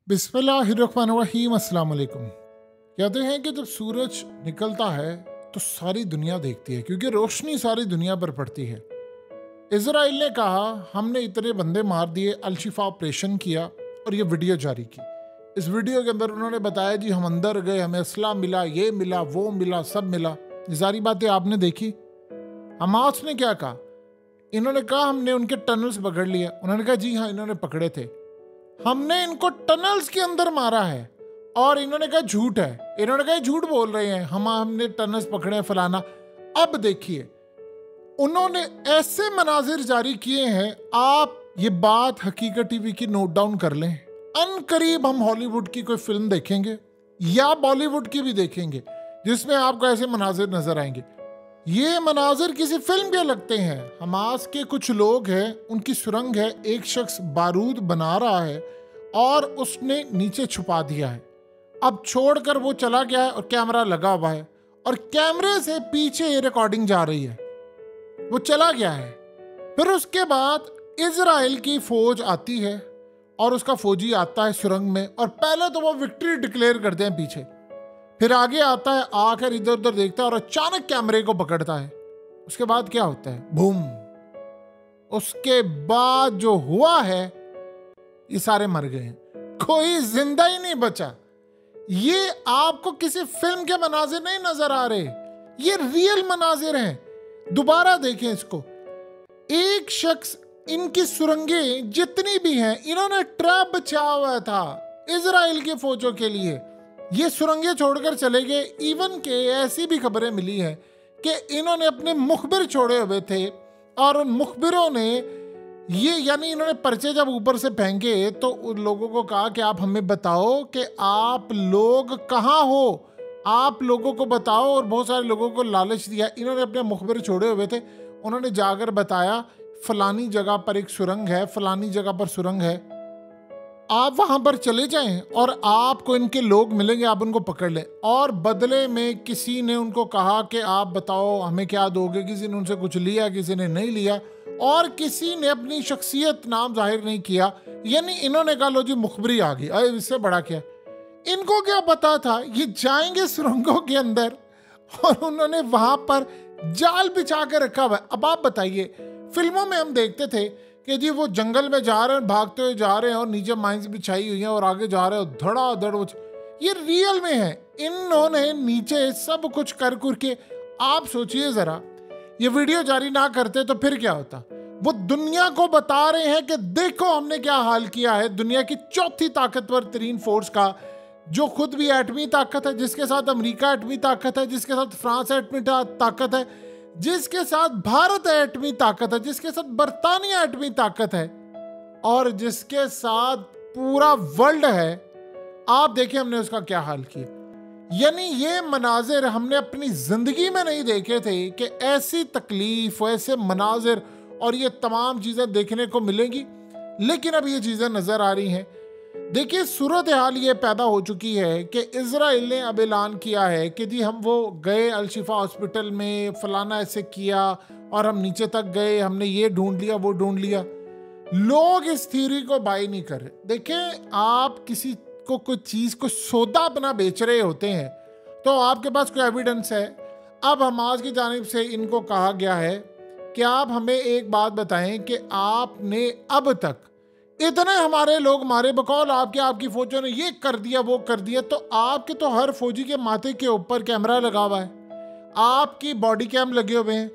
बिस्मिल्लाहिर्रहमानिर्रहीम, अस्सलाम वालेकुम। कहते हैं कि जब सूरज निकलता है तो सारी दुनिया देखती है क्योंकि रोशनी सारी दुनिया पर पड़ती है। इजराइल ने कहा हमने इतने बंदे मार दिए, अलशिफा ऑपरेशन किया और ये वीडियो जारी की। इस वीडियो के अंदर उन्होंने बताया जी हम अंदर गए, हमें असला मिला, ये मिला, वो मिला, सब मिला। ये सारी बातें आपने देखी। हमास ने क्या कहा? इन्होंने कहा हमने उनके टनल्स पकड़ लिए। उन्होंने कहा जी हाँ, इन्होंने पकड़े थे, हमने इनको टनल्स के अंदर मारा है। और इन्होंने कहा झूठ है, इन्होंने कहा झूठ बोल रहे हैं, हमने टनल्स पकड़े हैं, फलाना। अब देखिए उन्होंने ऐसे मनाजिर जारी किए हैं, आप ये बात हकीकत टीवी की नोट डाउन कर लें। अनकरीब हम हॉलीवुड की कोई फिल्म देखेंगे या बॉलीवुड की भी देखेंगे जिसमें आपको ऐसे मनाजिर नजर आएंगे। ये मनाजिर किसी फिल्म के लगते हैं। हमास के कुछ लोग हैं, उनकी सुरंग है, एक शख्स बारूद बना रहा है और उसने नीचे छुपा दिया है। अब छोड़कर वो चला गया है और कैमरा लगा हुआ है और कैमरे से पीछे ये रिकॉर्डिंग जा रही है। वो चला गया है। फिर उसके बाद इजराइल की फौज आती है और उसका फौजी आता है सुरंग में और पहले तो वो विक्ट्री डिक्लेयर करते हैं पीछे। फिर आगे आता है, आकर इधर उधर देखता है और अचानक कैमरे को पकड़ता है। उसके बाद क्या होता है? बूम। उसके बाद जो हुआ है, ये सारे मर गए हैं, कोई जिंदा ही नहीं बचा। ये आपको किसी फिल्म के मनाजिर नहीं नजर आ रहे, ये रियल मनाजिर हैं। दोबारा देखें इसको। एक शख्स, इनकी सुरंगें जितनी भी हैं, इन्होंने ट्रैप बचाया हुआ था इजराइल की फौजों के लिए। ये सुरंगें छोड़कर चले गए। इवन के ऐसी भी खबरें मिली हैं कि इन्होंने अपने मुखबिर छोड़े हुए थे और उन मुखबिरों ने ये, यानी इन्होंने पर्चे जब ऊपर से फेंके तो उन लोगों को कहा कि आप हमें बताओ कि आप लोग कहाँ हो, आप लोगों को बताओ, और बहुत सारे लोगों को लालच दिया। इन्होंने अपने मुखबिर छोड़े हुए थे, उन्होंने जाकर बताया फलानी जगह पर एक सुरंग है, फलानी जगह पर सुरंग है, आप वहां पर चले जाएं और आपको इनके लोग मिलेंगे, आप उनको पकड़ लें। और बदले में किसी ने उनको कहा कि आप बताओ हमें क्या दोगे। किसी ने उनसे कुछ लिया, किसी ने नहीं लिया, और किसी ने अपनी शख्सियत नाम जाहिर नहीं किया। यानी इन्होंने कहा लो जी मुखबरी आ गई, अरे इससे बड़ा क्या। इनको क्या पता था ये जाएंगे सुरंगों के अंदर और उन्होंने वहां पर जाल बिछा के रखा हुआ है। अब आप बताइए, फिल्मों में हम देखते थे कि जी वो जंगल में जा रहे हैं, भागते हुए जा रहे हैं और नीचे माइंस बिछाई हुई हैं और आगे जा रहे हो धड़ाधड़। ये रियल में है, इन्होंने नीचे सब कुछ कर के। आप सोचिए जरा, ये वीडियो जारी ना करते तो फिर क्या होता। वो दुनिया को बता रहे हैं कि देखो हमने क्या हाल किया है। दुनिया की चौथी ताकतवर तरीन फोर्स का, जो खुद भी एटमी ताकत है, जिसके साथ अमेरिका एटमी ताकत है, जिसके साथ फ्रांस एटमी ताकत है, जिसके साथ भारत एटमी ताकत है, जिसके साथ बर्तानिया एटमी ताकत है और जिसके साथ पूरा वर्ल्ड है। आप देखिए हमने उसका क्या हाल किया। यानी ये मनाजिर हमने अपनी जिंदगी में नहीं देखे थे कि ऐसी तकलीफ, ऐसे मनाजिर और ये तमाम चीजें देखने को मिलेंगी। लेकिन अब ये चीजें नजर आ रही हैं। देखिए सूरत हाल ये पैदा हो चुकी है कि इजराइल ने अब ऐलान किया है कि जी हम वो गए अलशिफा हॉस्पिटल में, फलाना ऐसे किया और हम नीचे तक गए, हमने ये ढूंढ लिया, वो ढूंढ लिया। लोग इस थ्योरी को बाय नहीं कर रहे। देखें, आप किसी को कोई चीज को सौदा अपना बेच रहे होते हैं तो आपके पास कोई एविडेंस है। अब हमास की जानिब से इनको कहा गया है कि आप हमें एक बात बताएं कि आपने अब तक इतने हमारे लोग मारे, बकौल आपकी फौजों ने ये कर दिया, वो कर दिया। तो आपके तो हर फौजी के माथे के ऊपर कैमरा लगा हुआ है, आपकी बॉडी कैम लगे हुए हैं,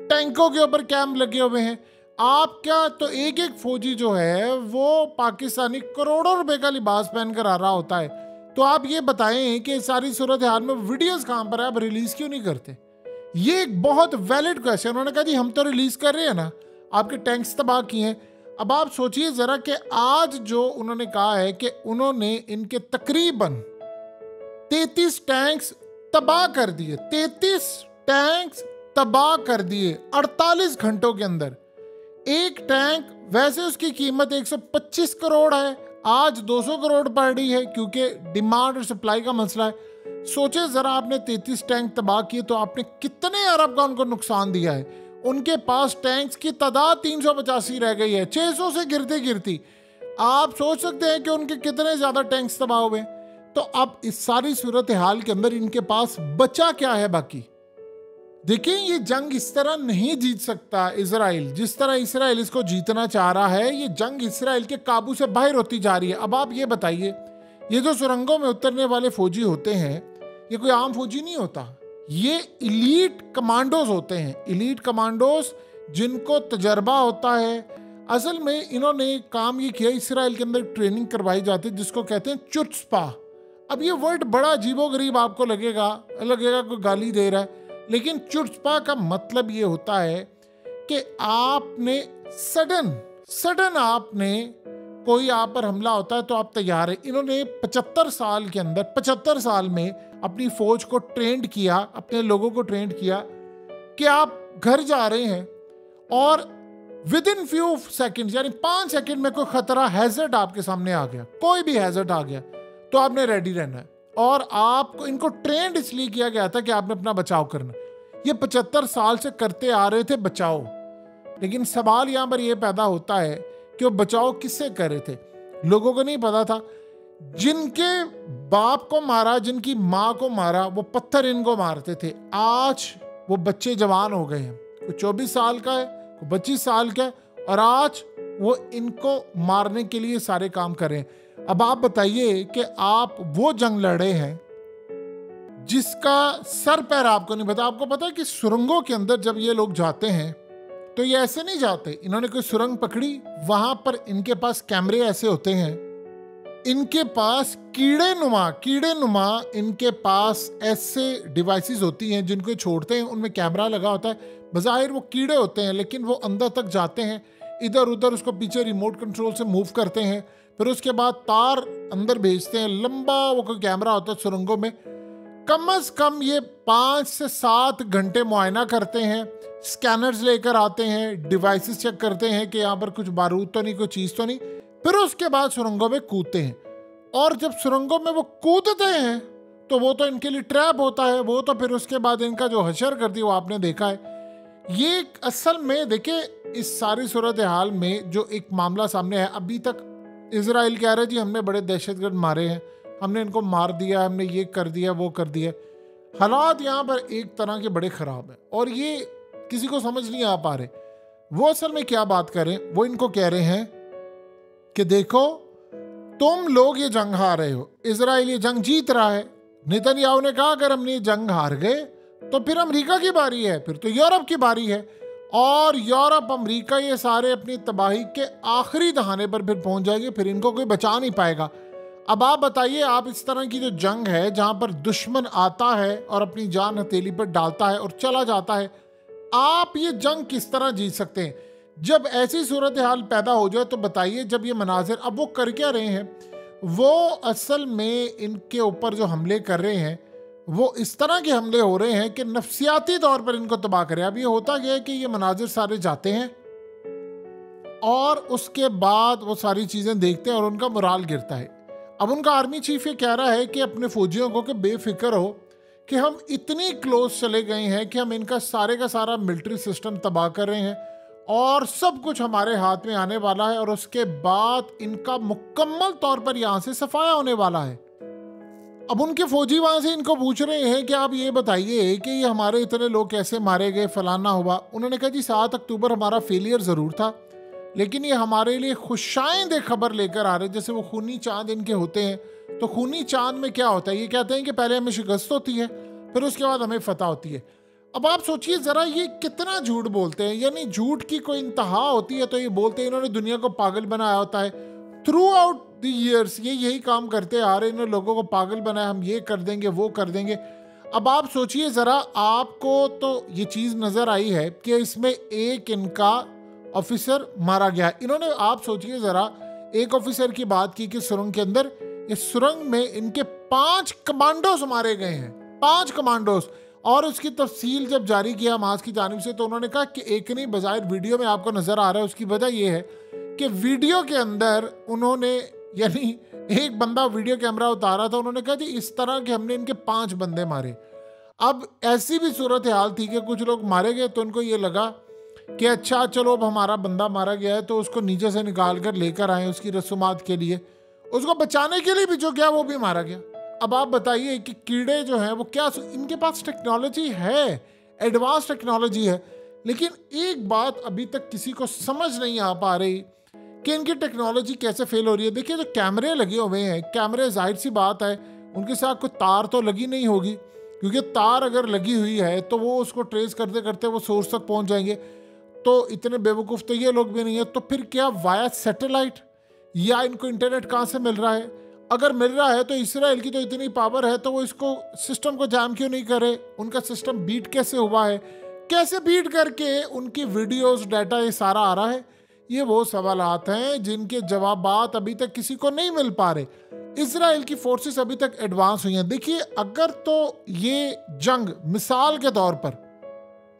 टैंकों के ऊपर कैम लगे हुए हैं। आपका तो एक एक फौजी जो है वो पाकिस्तानी करोड़ों रुपए का लिबास पहन कर आ रहा होता है। तो आप ये बताएं कि सारी सूरत हाल में वीडियोस कहाँ पर है, आप रिलीज क्यों नहीं करते? ये एक बहुत वैलिड क्वेश्चन। उन्होंने कहा जी हम तो रिलीज कर रहे हैं ना, आपके टैंक्स तबाह किए हैं। अब आप सोचिए जरा कि आज जो उन्होंने कहा है कि उन्होंने इनके तकरीबन 33 टैंक्स तबाह कर दिए, 33 टैंक्स तबाह कर दिए 48 घंटों के अंदर। एक टैंक वैसे उसकी कीमत 125 करोड़ है, आज 200 करोड़ पड़ रही है क्योंकि डिमांड और सप्लाई का मसला है। सोचे जरा, आपने 33 टैंक तबाह किए तो आपने कितने अरब का उनको नुकसान दिया है। उनके पास टैंक्स की तादाद 385 रह गई है, 600 से गिरती गिरती। आप सोच सकते हैं कि उनके कितने ज्यादा टैंक्स तबाह हुए। तो अब इस सारी सूरत हाल के अंदर इनके पास बचा क्या है बाकी? देखिए, ये जंग इस तरह नहीं जीत सकता इजराइल, जिस तरह इजराइल इसको जीतना चाह रहा है। ये जंग इजराइल के काबू से बाहर होती जा रही है। अब आप ये बताइए, ये जो सुरंगों में उतरने वाले फौजी होते हैं, ये कोई आम फौजी नहीं होता। ये इलीट कमांडोज होते हैं, इलीट कमांडोज जिनको तजर्बा होता है। असल में इन्होंने काम ये किया, इजराइल के अंदर ट्रेनिंग करवाई जाती है जिसको कहते हैं चुत्स्पा। अब ये वर्ड बड़ा अजीबोगरीब आपको लगेगा कोई गाली दे रहा है, लेकिन चुत्स्पा का मतलब ये होता है कि आपने सडन आपने कोई आप पर हमला होता है तो आप तैयार है। इन्होंने 75 साल में अपनी फौज को ट्रेंड किया, अपने लोगों को ट्रेंड किया कि आप घर जा रहे हैं और विद इन फ्यू सेकेंड, यानी 5 सेकेंड में कोई खतरा, हैजर्ड आपके सामने आ गया, कोई भी हैजर्ड आ गया तो आपने रेडी रहना है। और आपको इनको ट्रेंड इसलिए किया गया था कि आपने अपना बचाव करना। ये 75 साल से करते आ रहे थे बचाव, लेकिन सवाल यहां पर यह पैदा होता है कि वो बचाव किससे कर रहे थे? लोगों को नहीं पता था। जिनके बाप को मारा, जिनकी माँ को मारा, वो पत्थर इनको मारते थे। आज वो बच्चे जवान हो गए हैं, कोई 24 साल का है, कोई 25 साल का है, और आज वो इनको मारने के लिए सारे काम कर रहे हैं। अब आप बताइए कि आप वो जंग लड़े हैं जिसका सर पैर आपको नहीं पता। आपको पता है कि सुरंगों के अंदर जब ये लोग जाते हैं तो ये ऐसे नहीं जाते। इन्होंने कोई सुरंग पकड़ी, वहां पर इनके पास कैमरे ऐसे होते हैं, इनके पास कीड़े नुमा इनके पास ऐसे डिवाइसेस होती हैं जिनको छोड़ते हैं, उनमें कैमरा लगा होता है। बज़ाहिर वो कीड़े होते हैं, लेकिन वो अंदर तक जाते हैं, इधर उधर उसको पीछे रिमोट कंट्रोल से मूव करते हैं, फिर उसके बाद तार अंदर भेजते हैं। लंबा वो कोई कैमरा होता है सुरंगों में। कम से कम ये 5 से 7 घंटे मुआयना करते हैं, स्कैनर्स लेकर आते हैं, डिवाइसेस चेक करते हैं कि यहाँ पर कुछ बारूद तो नहीं, कोई चीज़ तो नहीं, फिर उसके बाद सुरंगों में कूदते हैं। और जब सुरंगों में वो कूदते हैं तो वो तो इनके लिए ट्रैप होता है, वो तो फिर उसके बाद इनका जो हशर करती है वो आपने देखा है। ये असल में देखिए, इस सारी सूरत हाल में जो एक मामला सामने है, अभी तक इजराइल कह रहा है जी हमने बड़े दहशतगर्द मारे हैं, हमने इनको मार दिया, हमने ये कर दिया, वो कर दिया। हालात यहाँ पर एक तरह के बड़े ख़राब हैं और ये किसी को समझ नहीं आ पा रहे वो असल में क्या बात कर रहे हैं। वो इनको कह रहे हैं कि देखो तुम लोग ये जंग हार रहे हो, इजराइल ये जंग जीत रहा है। नेतन्याहू ने कहा अगर हमने ये जंग हार गए तो फिर अमेरिका की बारी है, फिर तो यूरोप की बारी है, और यूरोप अमेरिका ये सारे अपनी तबाही के आखिरी दहाने पर फिर पहुंच जाएंगे, फिर इनको कोई बचा नहीं पाएगा। अब आप बताइए, आप इस तरह की जो जंग है जहां पर दुश्मन आता है और अपनी जान हथेली पर डालता है और चला जाता है, आप ये जंग किस तरह जीत सकते हैं? जब ऐसी सूरत हाल पैदा हो जाए तो बताइए, जब ये मनाजिर, अब वो कर क्या रहे हैं, वो असल में इनके ऊपर जो हमले कर रहे हैं वो इस तरह के हमले हो रहे हैं कि नफ्सियाती तौर पर इनको तबाह करें। अब ये होता गया है कि ये मनाजिर सारे जाते हैं और उसके बाद वो सारी चीज़ें देखते हैं और उनका मोराल गिरता है। अब उनका आर्मी चीफ ये कह रहा है कि अपने फौजियों को कि बेफिक्र हो कि हम इतनी क्लोज चले गए हैं कि हम इनका सारे का सारा मिलिट्री सिस्टम तबाह कर रहे हैं और सब कुछ हमारे हाथ में आने वाला है, और उसके बाद इनका मुकम्मल तौर पर यहाँ से सफाया होने वाला है। अब उनके फौजी वहाँ से इनको पूछ रहे हैं कि आप ये बताइए कि ये हमारे इतने लोग कैसे मारे गए, फलाना हुआ। उन्होंने कहा जी 7 अक्टूबर हमारा फेलियर ज़रूर था, लेकिन ये हमारे लिए खुशाइंद खबर लेकर आ रहे। जैसे वो खूनी चांद इनके होते हैं, तो खूनी चांद में क्या होता है, ये कहते हैं कि पहले हमें शिकस्त होती है, फिर उसके बाद हमें फतह होती है। अब आप सोचिए ज़रा, ये कितना झूठ बोलते हैं, यानी झूठ की कोई इंतहा होती है तो ये बोलते हैं। इन्होंने दुनिया को पागल बनाया होता है थ्रू आउट द ईयर्स, ये यही काम करते आ रहे हैं, इन्होंने लोगों को पागल बनाया, हम ये कर देंगे, वो कर देंगे। अब आप सोचिए ज़रा, आपको तो ये चीज़ नज़र आई है कि इसमें एक इनका ऑफिसर मारा गया। इन्होंने, आप सोचिए ज़रा, एक ऑफिसर की बात की कि सुरंग के अंदर, इस सुरंग में इनके 5 कमांडोज मारे गए हैं, 5 कमांडोज। और उसकी तफसील जब जारी किया हमास की जानिब से तो उन्होंने कहा कि एक नहीं, बजाय वीडियो में आपको नज़र आ रहा है। उसकी वजह यह है कि वीडियो के अंदर उन्होंने, यानी एक बंदा वीडियो कैमरा उतारा था, उन्होंने कहा जी इस तरह के हमने इनके 5 बंदे मारे। अब ऐसी भी सूरत हाल थी कि कुछ लोग मारे गए तो उनको ये लगा कि अच्छा चलो अब हमारा बंदा मारा गया है तो उसको नीचे से निकाल कर लेकर आए उसकी रसूमात के लिए, उसको बचाने के लिए भी जो गया वो भी मारा गया। अब आप बताइए कि कीड़े जो हैं वो क्या, इनके पास टेक्नोलॉजी है, एडवांस टेक्नोलॉजी है, लेकिन एक बात अभी तक किसी को समझ नहीं आ पा रही कि इनकी टेक्नोलॉजी कैसे फेल हो रही है। देखिए जो कैमरे लगे हुए हैं, कैमरे जाहिर सी बात है उनके साथ कोई तार तो लगी नहीं होगी, क्योंकि तार अगर लगी हुई है तो वो उसको ट्रेस करते करते वो सोर्स तक पहुंच जाएंगे। तो इतने बेवकूफ़ तो ये लोग भी नहीं है, तो फिर क्या वाया सैटेलाइट या इनको इंटरनेट कहाँ से मिल रहा है? अगर मिल रहा है तो इसराइल की तो इतनी पावर है तो वो इसको सिस्टम को जाम क्यों नहीं करे? उनका सिस्टम बीट कैसे हुआ है, कैसे बीट करके उनकी वीडियोस डाटा ये सारा आ रहा है? ये वो सवालात हैं जिनके जवाबात अभी तक किसी को नहीं मिल पा रहे। इसराइल की फोर्सेस अभी तक एडवांस हुई हैं। देखिए अगर तो ये जंग मिसाल के तौर पर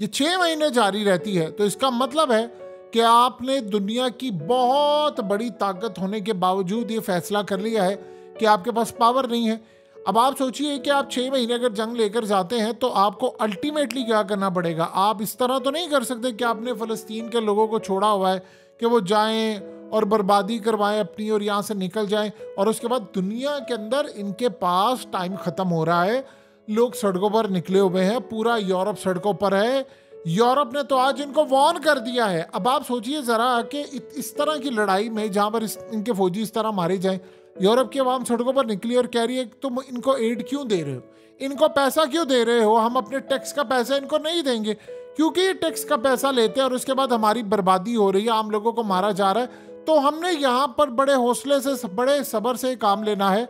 ये 6 महीने जारी रहती है तो इसका मतलब है कि आपने दुनिया की बहुत बड़ी ताकत होने के बावजूद ये फैसला कर लिया है कि आपके पास पावर नहीं है। अब आप सोचिए कि आप 6 महीने अगर जंग लेकर जाते हैं तो आपको अल्टीमेटली क्या करना पड़ेगा? आप इस तरह तो नहीं कर सकते कि आपने फ़लस्तीन के लोगों को छोड़ा हुआ है कि वो जाएं और बर्बादी करवाएं अपनी और यहाँ से निकल जाएं, और उसके बाद दुनिया के अंदर इनके पास टाइम ख़त्म हो रहा है, लोग सड़कों पर निकले हुए हैं, पूरा यूरोप सड़कों पर है। यूरोप ने तो आज इनको वार्न कर दिया है। अब आप सोचिए ज़रा कि इस तरह की लड़ाई में जहाँ पर इनके फौजी इस तरह मारे जाएं, यूरोप की आवाम सड़कों पर निकली और कह रही है तुम इनको एड क्यों दे रहे हो, इनको पैसा क्यों दे रहे हो? हम अपने टैक्स का पैसा इनको नहीं देंगे, क्योंकि ये टैक्स का पैसा लेते हैं और उसके बाद हमारी बर्बादी हो रही है, आम लोगों को मारा जा रहा है। तो हमने यहाँ पर बड़े हौसले से, बड़े सब्र से काम लेना है।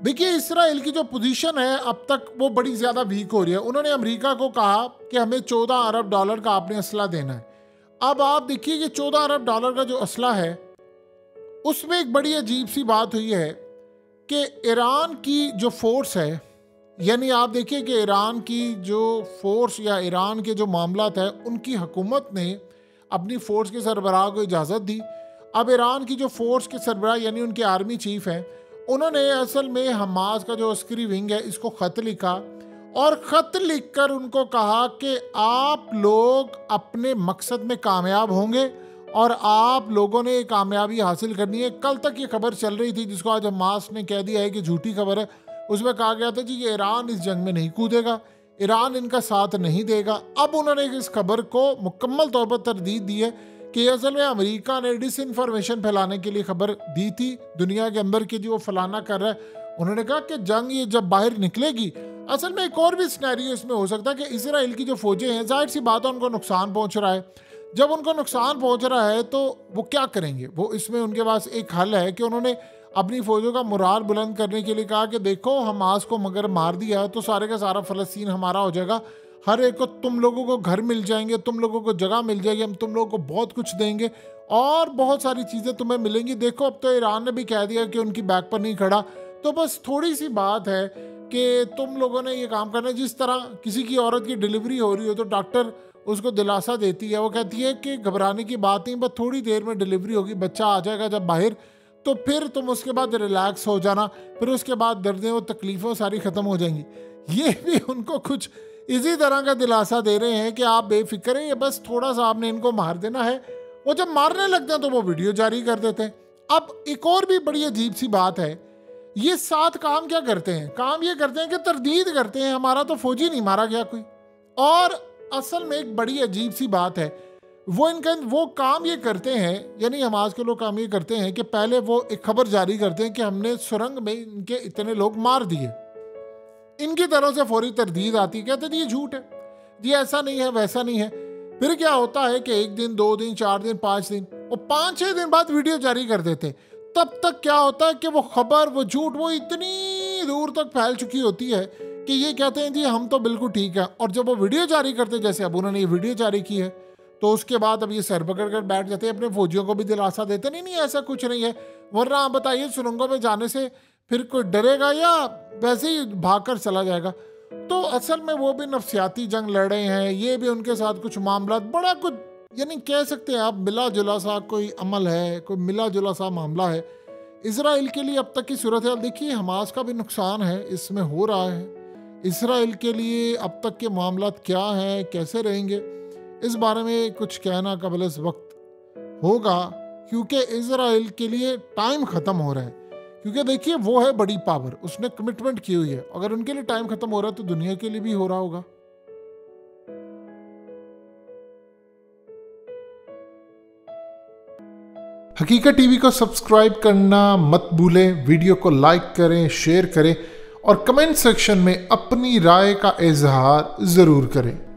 देखिए इसराइल की जो पोजीशन है अब तक वो बड़ी ज़्यादा वीक हो रही है। उन्होंने अमेरिका को कहा कि हमें $14 अरब का आपने असला देना है। अब आप देखिए कि $14 अरब का जो असला है उसमें एक बड़ी अजीब सी बात हुई है कि ईरान की जो फोर्स है, यानी आप देखिए कि ईरान की जो फोर्स या ईरान के जो मामलात है उनकी हुकूमत ने अपनी फ़ोर्स के सरबराह को इजाज़त दी। अब ईरान की जो फोर्स के सरबराह यानी उनके आर्मी चीफ हैं, उन्होंने असल में हमास का जो अस्करी विंग है इसको ख़त लिखा और ख़त लिखकर उनको कहा कि आप लोग अपने मकसद में कामयाब होंगे और आप लोगों ने कामयाबी हासिल करनी है। कल तक ये खबर चल रही थी जिसको आज हमास ने कह दिया है कि झूठी खबर है। उसमें कहा गया था जी कि ईरान इस जंग में नहीं कूदेगा, ईरान इनका साथ नहीं देगा। अब उन्होंने इस खबर को मुकम्मल तौर पर तरदीद दी है कि असल में अमेरिका ने डिसइंफॉर्मेशन फैलाने के लिए खबर दी थी दुनिया के अंदर की जो वो फलाना कर रहा है। उन्होंने कहा कि जंग ये जब बाहर निकलेगी, असल में एक और भी सिनेरियो इसमें हो सकता है कि इसराइल की जो फौजें हैं, जाहिर सी बात है उनको नुकसान पहुंच रहा है। जब उनको नुकसान पहुंच रहा है तो वो क्या करेंगे? वो इसमें उनके पास एक हल है कि उन्होंने अपनी फ़ौजों का मुराल बुलंद करने के लिए कहा कि देखो हमास को मगर मार दिया तो सारे का सारा फ़लस्तीन हमारा हो जाएगा, हर एक को तुम लोगों को घर मिल जाएंगे, तुम लोगों को जगह मिल जाएगी, हम तुम लोगों को बहुत कुछ देंगे और बहुत सारी चीज़ें तुम्हें मिलेंगी। देखो अब तो ईरान ने भी कह दिया कि उनकी बैक पर नहीं खड़ा। तो बस थोड़ी सी बात है कि तुम लोगों ने ये काम करना है। जिस तरह किसी की औरत की डिलीवरी हो रही हो तो डॉक्टर उसको दिलासा देती है, वो कहती है कि घबराने की बात नहीं, बस थोड़ी देर में डिलीवरी होगी, बच्चा आ जाएगा जब बाहर, तो फिर तुम उसके बाद रिलैक्स हो जाना, फिर उसके बाद दर्दें और तकलीफ़ें सारी ख़त्म हो जाएंगी। ये भी उनको कुछ इसी तरह का दिलासा दे रहे हैं कि आप बेफिक्र हैं, ये बस थोड़ा सा आपने इनको मार देना है। वो जब मारने लगते हैं तो वो वीडियो जारी कर देते हैं। अब एक और भी बड़ी अजीब सी बात है, ये साथ काम क्या करते हैं? काम ये करते हैं कि तरदीद करते हैं हमारा तो फौजी नहीं मारा गया कोई। और असल में एक बड़ी अजीब सी बात है, वो काम ये करते हैं, यानी हमास के लोग काम ये करते हैं कि पहले वो एक खबर जारी करते हैं कि हमने सुरंग में इनके इतने लोग मार दिए। इनकी तरफ से फौरी तरदीद आती है, कहते हैं ये झूठ है, ये ऐसा नहीं है, वैसा नहीं है। फिर क्या होता है कि 1 दिन 2 दिन 4 दिन 5 दिन और 5-6 दिन बाद वीडियो जारी कर देते। तब तक क्या होता है कि वो खबर, वो झूठ, वो इतनी दूर तक फैल चुकी होती है कि ये कहते हैं जी हम तो बिल्कुल ठीक है। और जब वो वीडियो जारी करते, जैसे अब उन्होंने ये वीडियो जारी की है, तो उसके बाद अब ये सर पकड़ कर बैठ जाते हैं, अपने फौजियों को भी दिलासा देते नहीं नहीं ऐसा कुछ नहीं है। वरना आप बताइए सुरंगों में जाने से फिर कोई डरेगा या वैसे ही भाग कर चला जाएगा? तो असल में वो भी नफ्सियाती जंग लड़ रहे हैं, ये भी उनके साथ कुछ मामला, बड़ा कुछ, यानी कह सकते हैं आप मिला जुला सा कोई अमल है, कोई मिला जुला सा मामला है। इसराइल के लिए अब तक की सूरत हाल देखिए, हमास का भी नुकसान है इसमें हो रहा है। इसराइल के लिए अब तक के मामला क्या हैं, कैसे रहेंगे, इस बारे में कुछ कहना कबल इस वक्त होगा, क्योंकि इजराइल के लिए टाइम ख़त्म हो रहा है। क्योंकि देखिए वो है बड़ी पावर, उसने कमिटमेंट की हुई है। अगर उनके लिए टाइम ख़त्म हो रहा है तो दुनिया के लिए भी हो रहा होगा। हकीकत टीवी को सब्सक्राइब करना मत भूलें, वीडियो को लाइक करें, शेयर करें और कमेंट सेक्शन में अपनी राय का इजहार ज़रूर करें।